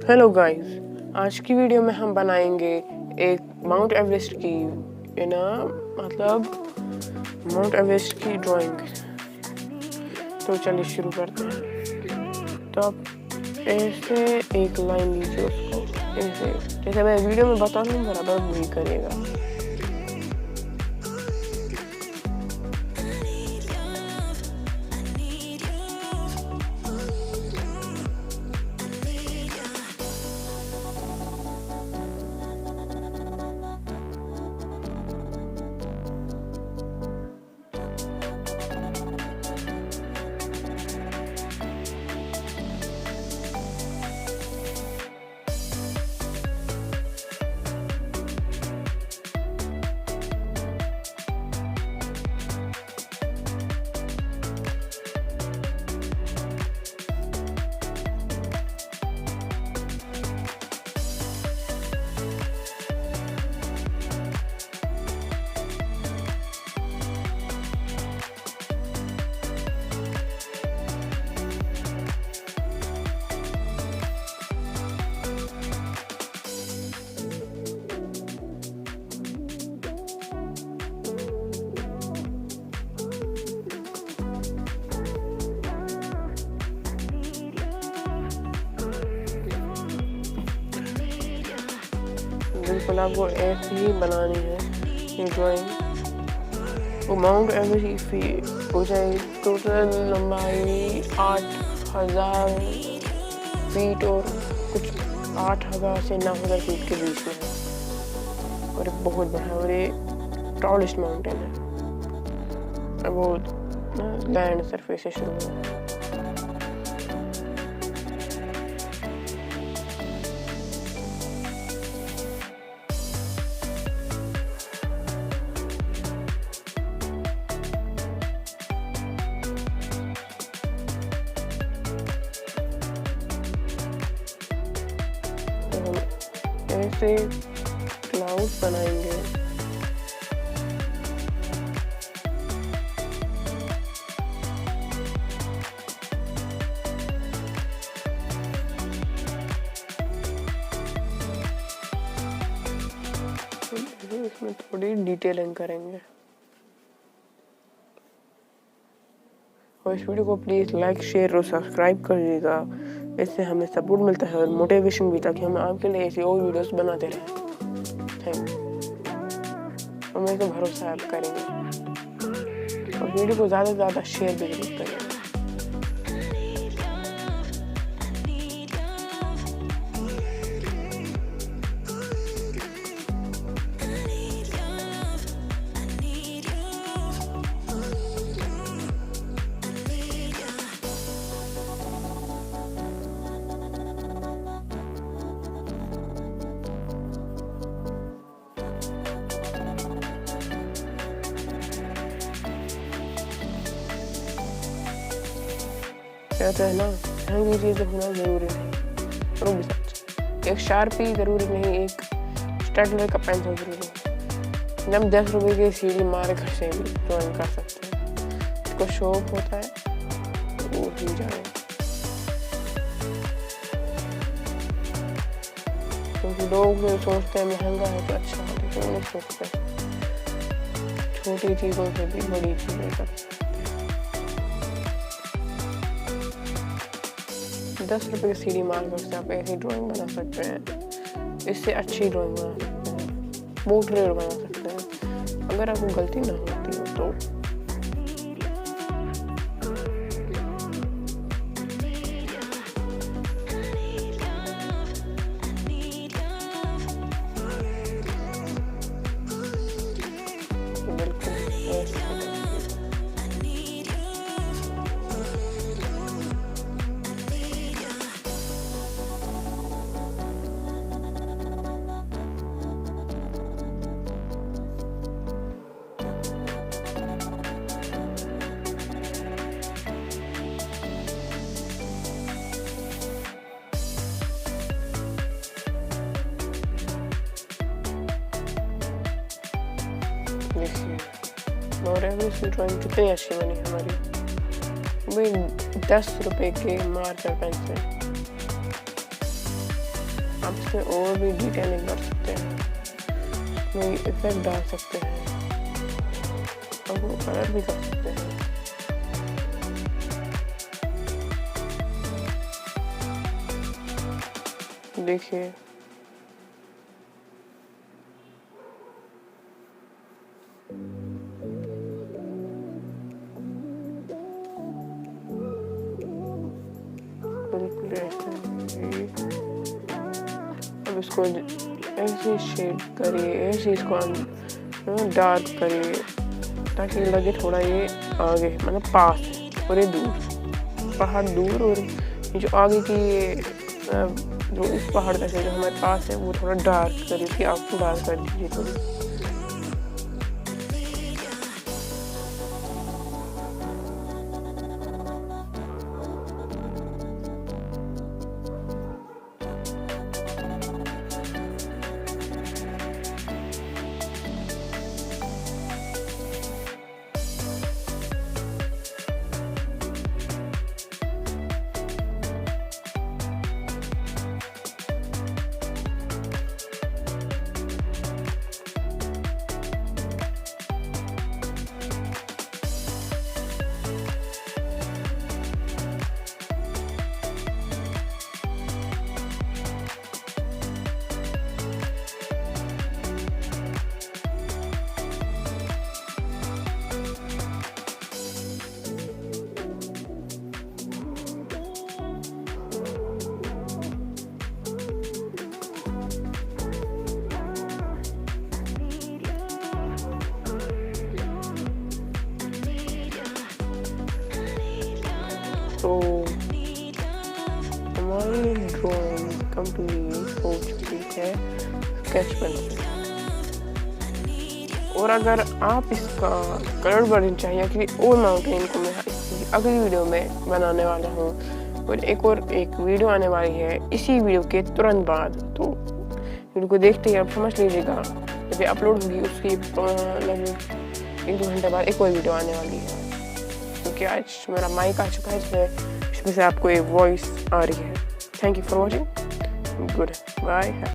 Hello guys, आज की video में हम बनाएंगे एक माउंट एवरेस्ट की माउंट एवरेस्ट की ड्राइंग। तो चलिए शुरू करते हैं। तो आप ऐसे एक लाइन लीजिए, उसको ऐसे जैसे मैं वीडियो में बता रहा हूँ बराबर वही करिएगा। बिल्कुल आपको ऐसे ही बनानी है ये ड्राइंग। वो माउंट एवरेस्ट की ऊंचाई टोटल लंबाई 8000 फीट और कुछ 8000 से 9000 फीट के बीच में है और ये बहुत बड़ा है और ये टॉलेस्ट माउंटेन है। वो लैंड सरफेस से शुरू है। ऐसे क्लाउड बनाएंगे। इसमें थोड़ी डिटेलिंग करेंगे और इस वीडियो को प्लीज लाइक, शेयर और सब्सक्राइब कर दीजिएगा। इससे हमें सपोर्ट मिलता है और मोटिवेशन भी, ताकि हम आपके लिए ऐसी और वीडियोस बनाते रहें। Thank you. और मेरे को भरोसा है आप करेंगे और वीडियो को ज़्यादा से ज़्यादा शेयर भी जरूर करेंगे। कहते हैं ना, महंगी चीज़ होना जरूरी नहीं, और वो भी सच। एक शार्पी जरूरी नहीं, एक स्टेडलर का पेंसिल जरूरी नहीं। जब 10 रुपए की सीढ़ी मार कर से भी ड्राइंग कर सकते हैं। इसको शौक होता है तो वो ही जाए, क्योंकि लोग सोचते हैं महंगा है तो अच्छा है, लेकिन नहीं सोचते छोटी चीज़ों से भी बड़ी चीज़ें कर सकते हैं। 10 रुपए की सीढ़ी मार कर आप ऐसी ड्राइंग बना सकते हैं। इससे अच्छी ड्राइंग बना सकते हैं, पोर्ट्रेट बना सकते हैं, अगर आपको गलती ना होती हो तो। देखिए और एवरेस्ट की ड्राइंग कितनी अच्छी बनी हमारी। भाई 10 रुपए के मार्कर पेन से आप इसमें और भी डिटेलिंग कर सकते हैं, कोई इफेक्ट डाल सकते हैं और वो कलर भी कर सकते हैं। देखिए अब इसको ऐसे शेड करिए, ऐसे इसको डार्क करिए ताकि लगे थोड़ा ये आगे, मतलब पास है और ये दूर, पहाड़ दूर, और ये जो आगे की ये जो इस पहाड़ तक है जो हमारे पास है वो थोड़ा डार्क करिए, उसकी आँखें डार्क कर दीजिए थोड़ी। तो हमारी ड्राइंग कंप्लीट हो चुकी है स्केच पेन से। और अगर आप इसका कलर वर्जन चाहिए कि और माउंटेन को मैं अगली वीडियो में बनाने वाला हूँ, और एक वीडियो आने वाली है इसी वीडियो के तुरंत बाद, तो वीडियो को देखते ही आप समझ लीजिएगा जब ये अपलोड होगी उसकी लगभग 1-2 घंटे बाद एक और वीडियो आने वाली है, क्योंकि आज मेरा माइक आ चुका है इसमें से आपको एक वॉइस आ रही है। Thank you for watching, good bye.